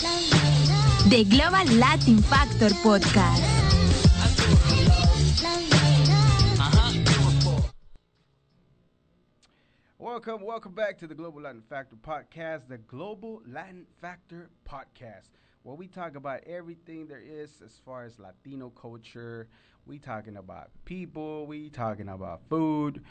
The Global Latin Factor Podcast. Welcome back to the Global Latin Factor Podcast, the Global Latin Factor Podcast, where we talk about everything there is as far as Latino culture. We talking about people, we talking about food,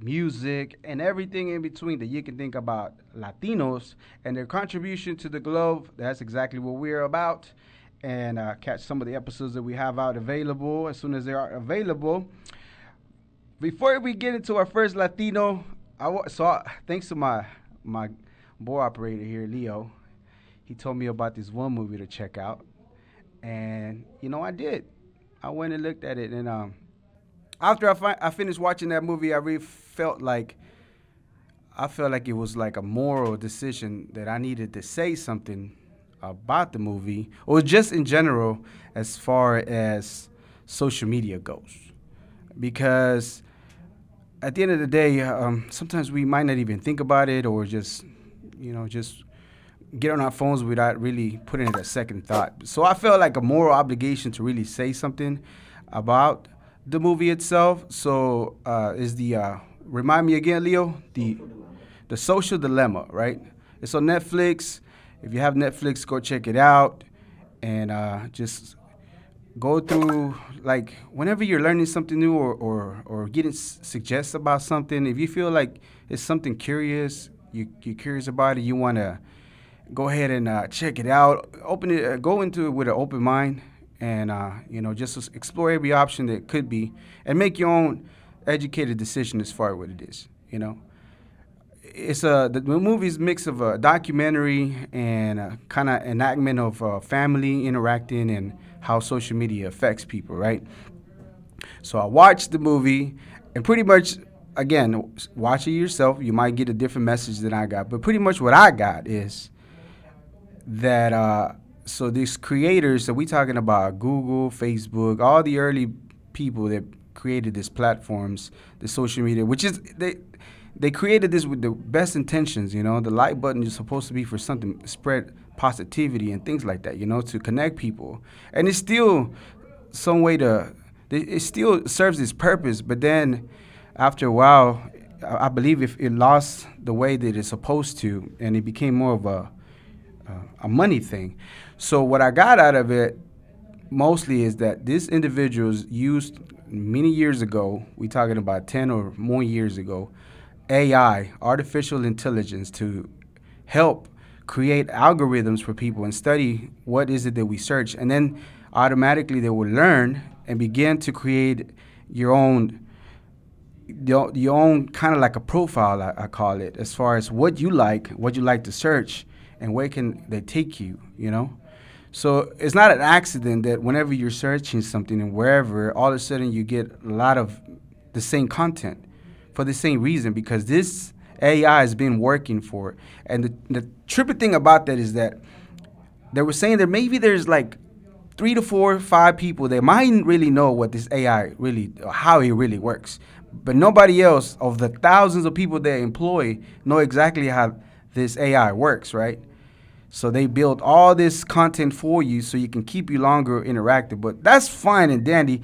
music, and everything in between that you can think about Latinos and their contribution to the globe. That's exactly what we're about. And catch some of the episodes that we have out available as soon as they are available. Before we get into our first Latino, thanks to my board operator here, Leo. He told me about this one movie to check out, and I did. I went and looked at it, and after I finished watching that movie, I really felt like it was like a moral decision that I needed to say something about the movie, or just in general as far as social media goes, because at the end of the day, sometimes we might not even think about it, or just get on our phones without really putting it a second thought. So I felt like a moral obligation to really say something about the movie itself. So remind me again, Leo, the Social Dilemma, right? It's on Netflix. If you have Netflix, go check it out, and just go through, like, whenever you're learning something new or getting suggests about something, if you feel like it's something curious, you're curious about it, you want to go ahead and check it out, go into it with an open mind, and just explore every option that could be, and make your own educated decision as far as what it is. It's the movie's mix of a documentary and a kind of enactment of family interacting and how social media affects people, right? So I watched the movie, and pretty much, again, watch it yourself. You might get a different message than I got, but pretty much what I got is that so these creators that we talking about, Google, Facebook, all the early people that created these platforms, the social media, which is they created this with the best intentions. The like button is supposed to be for something, spread positivity and things like that, to connect people. And it's still some way it still serves its purpose, but then after a while, I believe if it lost the way that it's supposed to, and it became more of a money thing. So what I got out of it mostly is that these individuals used many years ago, we talking about 10 or more years ago, AI, artificial intelligence, to help create algorithms for people and study what is it that we search. And then automatically they will learn and begin to create your own kind of like a profile, I call it, as far as what you like to search and where can they take you, So it's not an accident that whenever you're searching something and wherever, all of a sudden you get a lot of the same content for the same reason, because this AI has been working for it. And the trippy thing about that is that they were saying that maybe there's like 3 to 4 or 5 people that might really know what this AI really, how it really works. But nobody else of the thousands of people they employ know exactly how this AI works, right? So they build all this content for you so you can keep you longer interactive. But that's fine and dandy.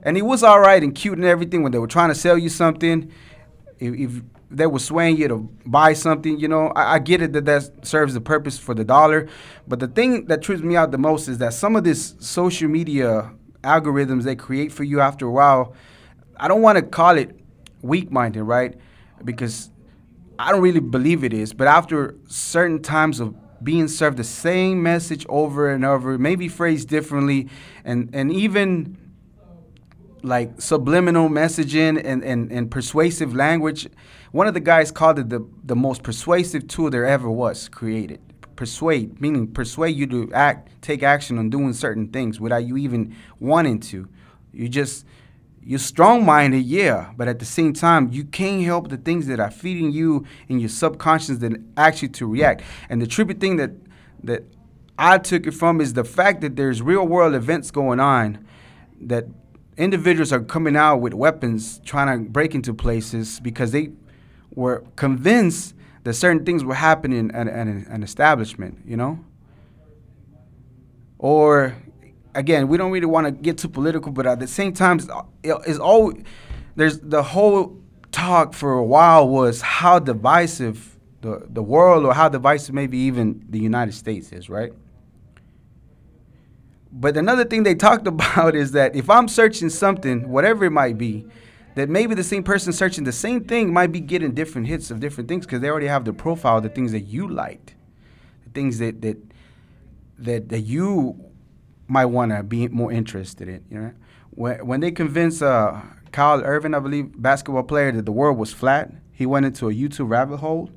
And it was all right and cute and everything when they were trying to sell you something. If they were swaying you to buy something, I get it that serves the purpose for the dollar. But the thing that trips me out the most is that some of this social media algorithms they create for you after a while, I don't want to call it weak-minded, right? Because I don't really believe it is. But after certain times of being served the same message over and over, maybe phrased differently, and even like subliminal messaging and persuasive language. One of the guys called it the most persuasive tool there ever was created. Persuade, meaning persuade you to take action on doing certain things without you even wanting to. You're strong-minded, yeah, but at the same time, you can't help the things that are feeding you in your subconscious that actually to react. And the trippy thing that I took it from is the fact that there's real-world events going on, that individuals are coming out with weapons trying to break into places because they were convinced that certain things were happening at an establishment, Or again, we don't really want to get too political, but at the same time, it's always there's the whole talk for a while was how divisive the world, or how divisive maybe even the United States is, right? But another thing they talked about is that if I'm searching something, whatever it might be, that maybe the same person searching the same thing might be getting different hits of different things because they already have the profile of the things that you liked, the things that you might want to be more interested in. You know, when they convinced Kyle Irving, I believe, basketball player, that the world was flat, he went into a YouTube rabbit hole,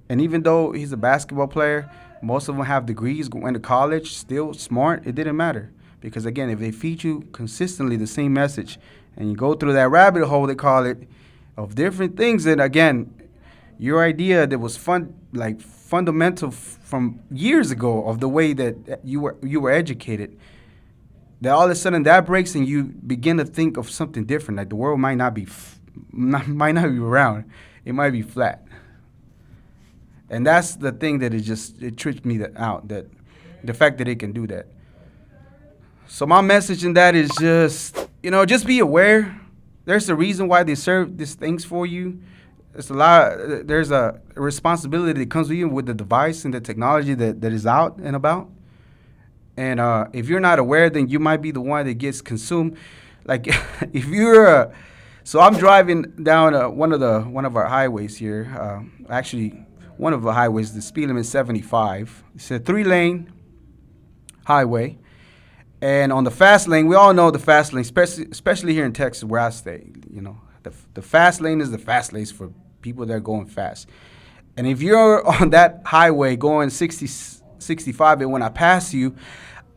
and even though he's a basketball player, most of them have degrees, went to college, still smart. It didn't matter because again, if they feed you consistently the same message, and you go through that rabbit hole, they call it, of different things, and again, your idea that was fundamental from years ago of the way that you were educated, that all of a sudden that breaks and you begin to think of something different. Like the world might not be round, it might be flat. And that's the thing that it tricked me out, that the fact that it can do that. So my message in that is just be aware. There's a reason why they serve these things for you. There's a responsibility that comes with you with the device and the technology that is out and about. And if you're not aware, then you might be the one that gets consumed. Like if you're, so I'm driving down one of our highways here. Actually, one of the highways, the speed limit is 75. It's a 3-lane highway. And on the fast lane, we all know the fast lane, especially here in Texas where I stay. You know, the fast lane is the fast lane for people that are going fast. And if you're on that highway going 60, 65, and when I pass you,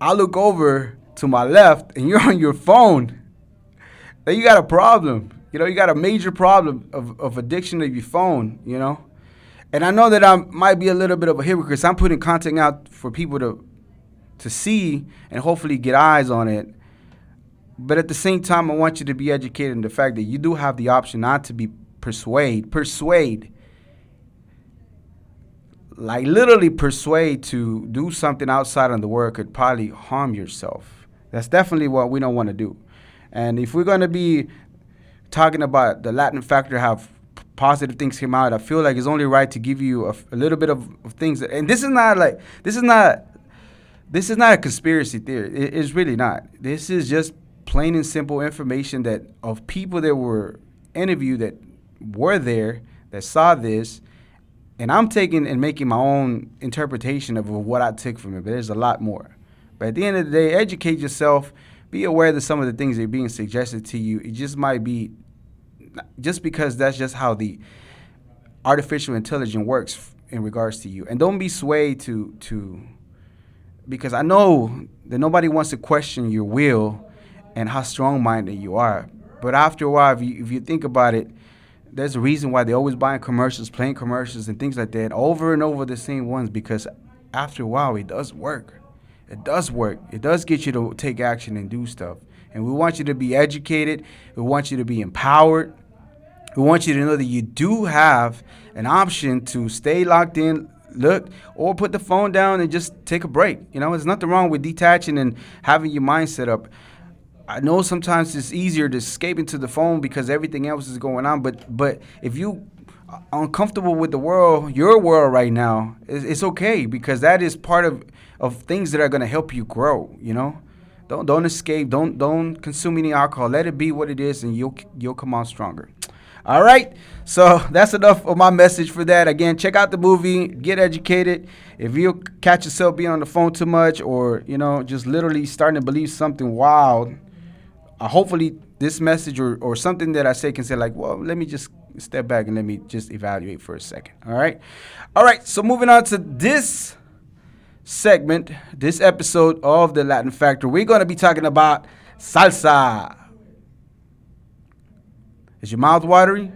I look over to my left and you're on your phone, then you got a problem. You know, you got a major problem of addiction of your phone, you know. And I know that I might be a little bit of a hypocrite. I'm putting content out for people to see and hopefully get eyes on it. But at the same time, I want you to be educated in the fact that you do have the option not to be persuade, like literally persuade to do something outside of the world could probably harm yourself. That's definitely what we don't want to do. And if we're going to be talking about the Latin factor, have positive things come out, I feel like it's only right to give you a little bit of things. And this is not a conspiracy theory. It's really not. This is just plain and simple information that of people that were interviewed that were there, that saw this, and I'm taking and making my own interpretation of what I took from it, but there's a lot more. But at the end of the day, educate yourself. Be aware that some of the things that are being suggested to you, it just might be, just because that's just how the artificial intelligence works in regards to you. And don't be swayed to because I know that nobody wants to question your will and how strong-minded you are. But after a while, if you think about it, there's a reason why they're always buying commercials, playing commercials and things like that over and over the same ones, because after a while, it does work. It does work. It does get you to take action and do stuff. And we want you to be educated. We want you to be empowered. We want you to know that you do have an option to stay locked in, look, or put the phone down and just take a break. You know, there's nothing wrong with detaching and having your mind set up. I know sometimes it's easier to escape into the phone because everything else is going on, but if you are uncomfortable with the world, your world right now, it's okay, because that is part of things that are going to help you grow, you know? Don't escape, don't consume any alcohol. Let it be what it is, and you'll come out stronger. All right, so that's enough of my message for that. Again, check out the movie, get educated. If you catch yourself being on the phone too much, or, you know, just literally starting to believe something wild, hopefully this message or something that I say can say like, well, let me just step back and let me just evaluate for a second. All right, so moving on to this segment, this episode of the Latin Factor, we're going to be talking about salsa. Is your mouth watery?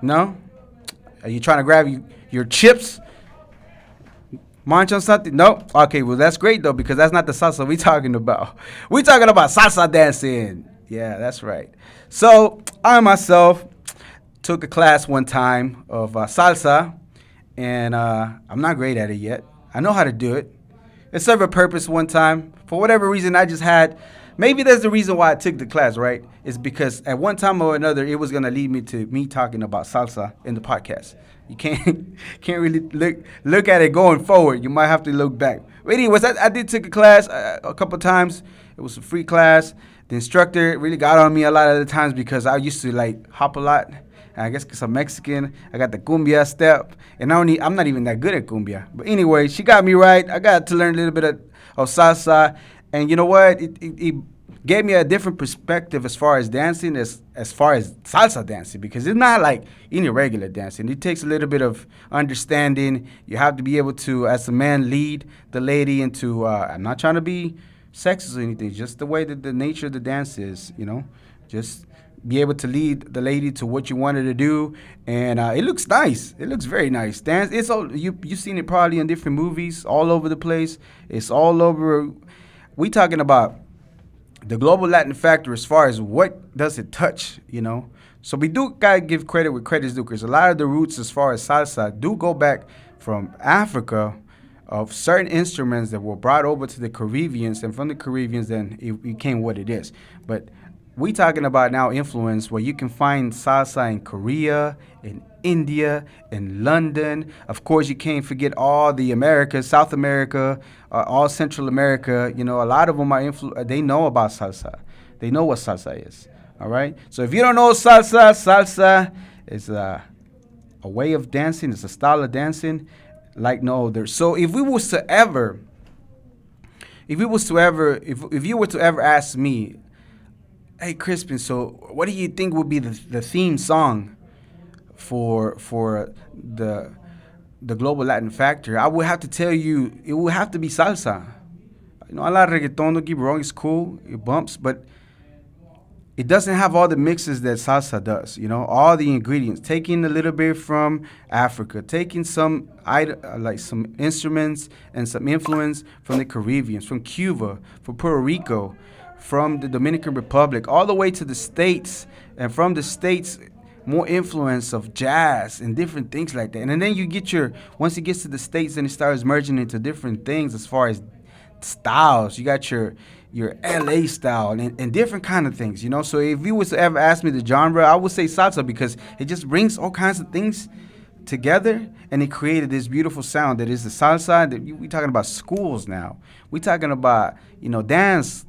No? Are you trying to grab your chips? Munch on something? No? Okay, well, that's great, though, because that's not the salsa we're talking about. We're talking about salsa dancing. Yeah, that's right. So I myself took a class one time of salsa, and I'm not great at it yet. I know how to do it. It served a purpose one time. For whatever reason, I just had. Maybe that's the reason why I took the class, right? It's because at one time or another, it was gonna lead me to me talking about salsa in the podcast. You can't can't really look at it going forward. You might have to look back. But anyways, I did take a class a couple times. It was a free class. The instructor really got on me a lot of the times because I used to like hop a lot. And I guess because I'm Mexican, I got the cumbia step, and I'm not even that good at cumbia. But anyway, she got me right. I got to learn a little bit of salsa, and you know what? It gave me a different perspective as far as dancing, as far as salsa dancing, because it's not like any regular dancing. It takes a little bit of understanding. You have to be able to, as a man, lead the lady into. I'm not trying to be sexist or anything, just the way that the nature of the dance is, just be able to lead the lady to what you want her to do, and it looks nice. It looks very nice. Dance. It's all you've seen it probably in different movies all over the place. It's all over. We talking about the global Latin factor as far as what does it touch, So we do gotta give credit where credit's due, because a lot of the roots as far as salsa do go back from Africa, of certain instruments that were brought over to the Caribbeans, and from the Caribbeans then it became what it is. But we talking about now influence where you can find salsa in Korea, in India, in London. Of course, you can't forget all the Americas, South America, all Central America. A lot of them are they know about salsa. They know what salsa is. All right. So if you don't know salsa is a way of dancing. It's a style of dancing like no other. So if you were to ever ask me, hey, Crispin, so what do you think would be the theme song for the global Latin factor? I would have to tell you it would have to be salsa. I like reggaeton, don't get me wrong, it's cool, it bumps, but it doesn't have all the mixes that salsa does, all the ingredients. Taking a little bit from Africa, taking some some instruments and some influence from the Caribbeans, from Cuba, from Puerto Rico, from the Dominican Republic, all the way to the States, and from the States, more influence of jazz and different things like that. And then you get once it gets to the States, then it starts merging into different things as far as styles. You got your LA style and different kind of things, So if you was to ever ask me the genre, I would say salsa, because it just brings all kinds of things together, and it created this beautiful sound that is the salsa. We talking about schools now. We talking about dance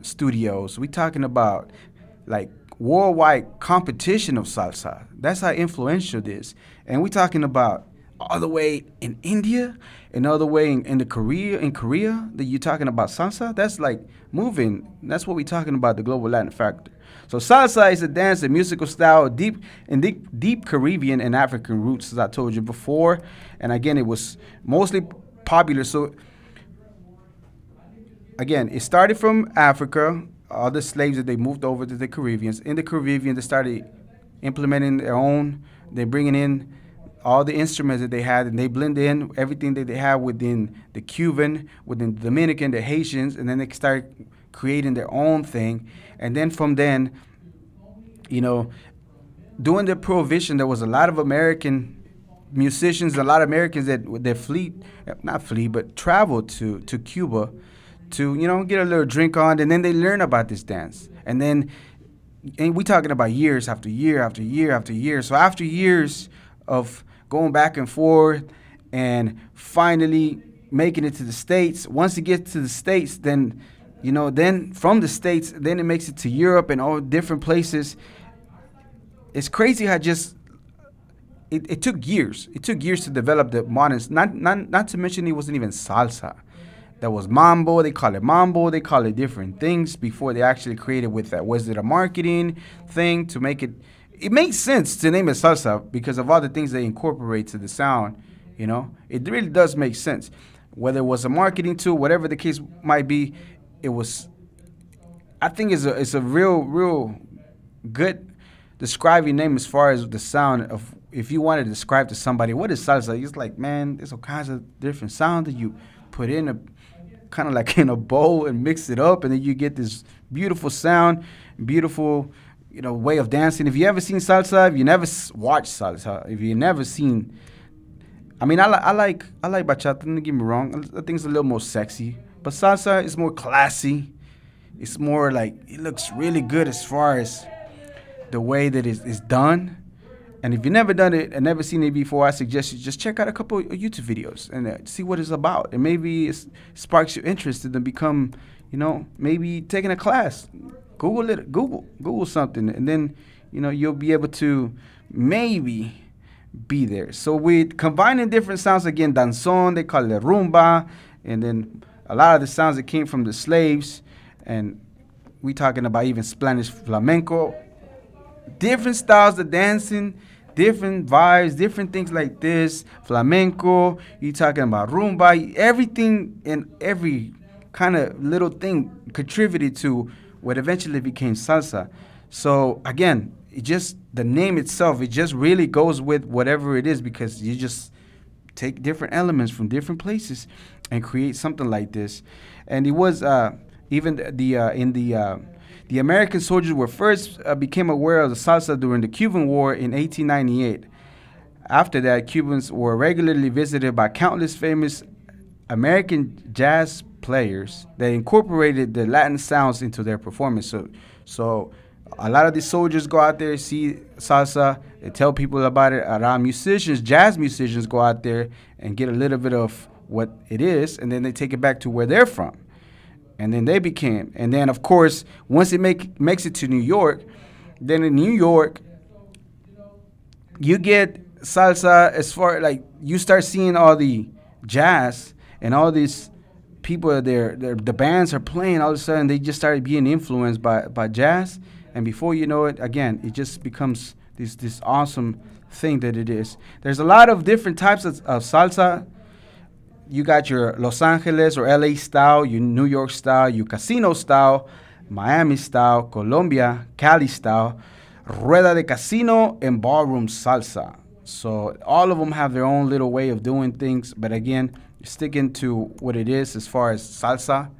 studios. We talking about like worldwide competition of salsa. That's how influential it is. And we talking about all the way in India, and all the way in Korea that you're talking about salsa. That's like moving. That's what we're talking about, the global Latin factor. So salsa is a dance and musical style deep Caribbean and African roots, as I told you before. And again, it was mostly popular. So again, it started from Africa. All the slaves that they moved over to the Caribbeans. In the Caribbean, they started implementing their own. They're bringing in all the instruments that they had, and they blend in everything that they have within the Cuban, within the Dominican, the Haitians, and then they start creating their own thing. And then from then, during the Prohibition, there was a lot of American musicians, a lot of Americans that traveled to Cuba to, get a little drink on, and then they learn about this dance. And we talking about years after year after year after year. So after years of going back and forth and finally making it to the States, once it gets to the States, then, then from the States, then it makes it to Europe and all different places. It's crazy how it took years. It took years to develop the modern, not to mention it wasn't even salsa. There was mambo, they call it different things before they actually created with that. Was it a marketing thing to make it? It makes sense to name it salsa because of all the things they incorporate to the sound, It really does make sense. Whether it was a marketing tool, whatever the case might be, I think it's a real good describing name as far as the sound of, if you want to describe to somebody, what is salsa? It's like, man, there's all kinds of different sound that you put in kind of like in a bowl and mix it up, and then you get this beautiful sound, beautiful way of dancing. If you ever seen salsa, if you never watched salsa, if you never seen I mean, I like bachata. Don't get me wrong. I think it's a little more sexy, but salsa is more classy. It's more like it looks really good as far as the way that it's done. And if you've never done it and never seen it before, I suggest you just check out a couple of YouTube videos and see what it's about. And maybe it sparks your interest in become, maybe taking a class. Google it, Google something, and then, you'll be able to maybe be there. So we combining different sounds again, danzón, they call it rumba, and then a lot of the sounds that came from the slaves, and we talking about even Spanish flamenco, different styles of dancing, different vibes, different things like this, flamenco, you talking about rumba, everything and every kind of little thing contributed to what eventually became salsa. So again, it just the name itself, it just really goes with whatever it is because you just take different elements from different places and create something like this. And it was even the American soldiers were first became aware of the salsa during the Cuban War in 1898. After that, Cubans were regularly visited by countless famous American jazz players that incorporated the Latin sounds into their performance. So a lot of the soldiers go out there, see salsa, they tell people about it. Around musicians, jazz musicians go out there and get a little bit of what it is, and then they take it back to where they're from. And then they became, and then of course, once it makes it to New York, then in New York, you get salsa as far like you start seeing all the jazz and all these people there, the bands are playing. All of a sudden, they just started being influenced by jazz, and before you know it, again, it just becomes this awesome thing that it is. There's a lot of different types of salsa. You got your Los Angeles or LA style, your New York style, your casino style, Miami style, Colombia, Cali style, rueda de casino, and ballroom salsa. So all of them have their own little way of doing things, but again, sticking to what it is as far as salsa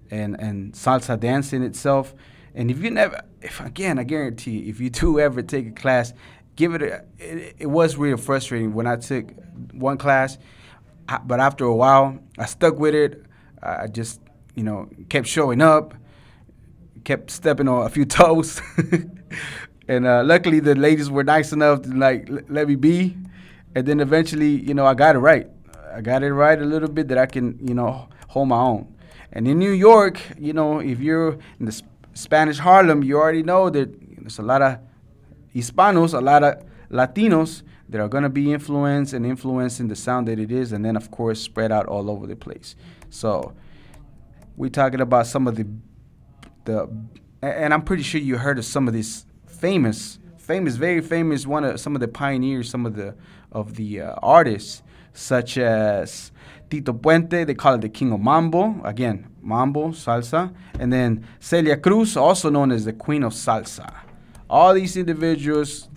and salsa dancing itself. And if you never, I guarantee if you do ever take a class, give it it was really frustrating when I took one class, but after a while, I stuck with it. I just, kept showing up, kept stepping on a few toes. And luckily, the ladies were nice enough to, let me be. And then eventually, I got it right. I got it right a little bit that I can, hold my own. And in New York, if you're in the Spanish Harlem, you already know that there's a lot of Hispanos, a lot of Latinos that are going to be influencing the sound that it is, and then, of course, spread out all over the place. So we're talking about some of the and I'm pretty sure you heard of some of these famous, very famous, some of the pioneers, some of the artists, such as Tito Puente, they call it the King of Mambo, again, Mambo, salsa, and then Celia Cruz, also known as the Queen of Salsa. All these individuals,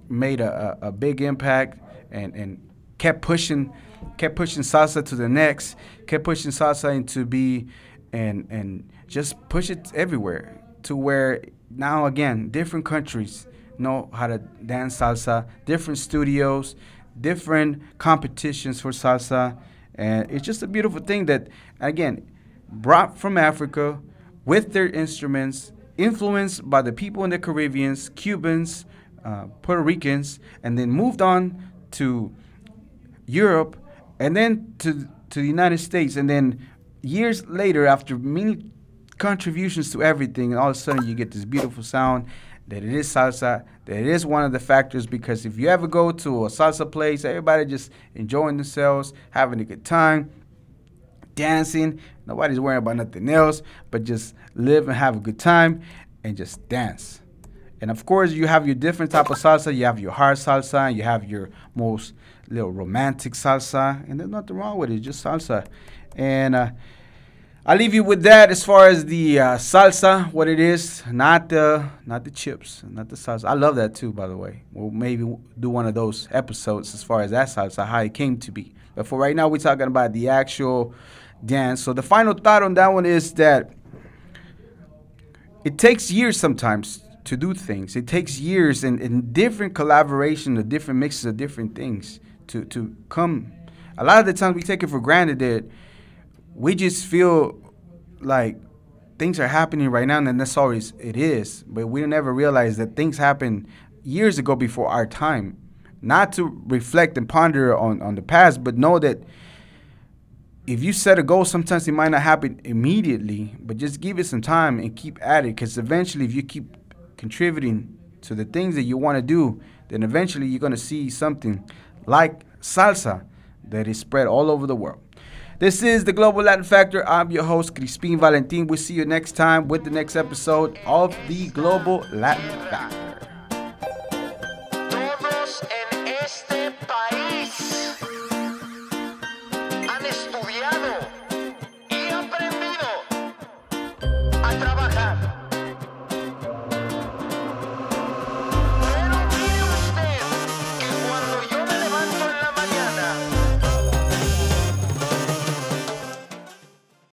made a big impact and kept pushing salsa to the next, kept pushing salsa into be and just push it everywhere to where now again different countries know how to dance salsa, different studios, different competitions for salsa, and it's just a beautiful thing that again brought from Africa with their instruments, influenced by the people in the Caribbean, Cubans, Puerto Ricans, and then moved on to Europe, and then to the United States, and then years later, after many contributions to everything, all of a sudden you get this beautiful sound that it is salsa, that it is one of the factors, because if you ever go to a salsa place, everybody just enjoying themselves, having a good time, dancing, nobody's worrying about nothing else, but just live and have a good time and just dance. And of course, you have your different type of salsa. You have your hard salsa, and you have your most little romantic salsa, and there's nothing wrong with it, just salsa. And I'll leave you with that as far as the salsa, what it is, not the chips, not the salsa. I love that too, by the way. We'll maybe do one of those episodes as far as that salsa, how it came to be. But for right now, we're talking about the actual dance. So the final thought on that one is that it takes years sometimes to do things. It takes years and different collaboration, the different mixes of different things to come. A lot of the times we take it for granted that we just feel like things are happening right now, and that's always it is. But we never realize that things happened years ago before our time. Not to reflect and ponder on the past, but know that if you set a goal, sometimes it might not happen immediately, but just give it some time and keep at it. Because eventually, if you keep contributing to the things that you want to do, then eventually you're going to see something like salsa that is spread all over the world. This is the Global Latin Factor. I'm your host, Crispin Valentin. We'll see you next time with the next episode of the Global Latin Factor.